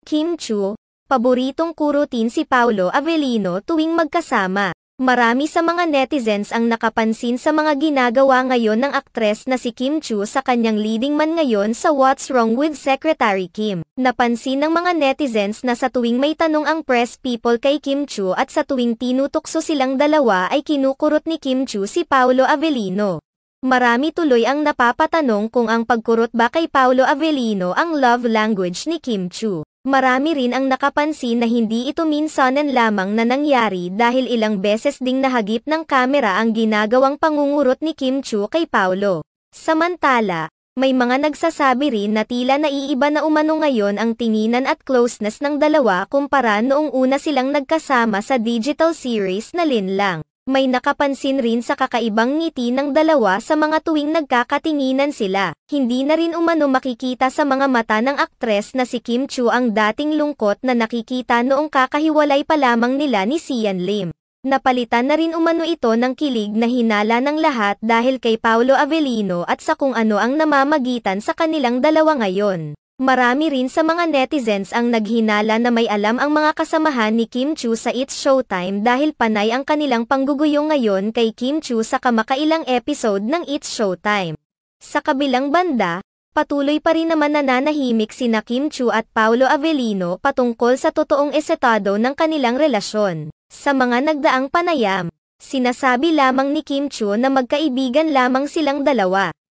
Kim Chu, paboritong kurutin si Paolo Avellino tuwing magkasama. Marami sa mga netizens ang nakapansin sa mga ginagawa ngayon ng aktres na si Kim Chu sa kanyang leading man ngayon sa What's Wrong with Secretary Kim. Napansin ng mga netizens na sa tuwing may tanong ang press people kay Kim Chu at sa tuwing tinutukso silang dalawa ay kinukurot ni Kim Chu si Paolo Avellino. Marami tuloy ang napapatanong kung ang pagkurot ba kay Paolo Avellino ang love language ni Kim Chu. Marami rin ang nakapansin na hindi ito minsanan lamang na nangyari dahil ilang beses ding nahagip ng kamera ang ginagawang pangungurot ni Kim Chu kay Paolo. Samantala, may mga nagsasabi rin na tila naiiba na umano ngayon ang tinginan at closeness ng dalawa kumpara noong una silang nagkasama sa digital series na Linlang. May nakapansin rin sa kakaibang ngiti ng dalawa sa mga tuwing nagkakatinginan sila. Hindi na rin umano makikita sa mga mata ng aktres na si Kim Chu ang dating lungkot na nakikita noong kakahiwalay pa lamang nila ni Sian Lim. Napalitan na rin umano ito ng kilig na hinala ng lahat dahil kay Paolo Avellino at sa kung ano ang namamagitan sa kanilang dalawa ngayon. Marami rin sa mga netizens ang naghinala na may alam ang mga kasamahan ni Kim Chu sa It's Showtime dahil panay ang kanilang pangguguyong ngayon kay Kim Chu sa kamakailang episode ng It's Showtime. Sa kabilang banda, patuloy pa rin naman nananahimik sina Kim Chu at Paolo Avellino patungkol sa totoong estado ng kanilang relasyon. Sa mga nagdaang panayam, sinasabi lamang ni Kim Chu na magkaibigan lamang silang dalawa.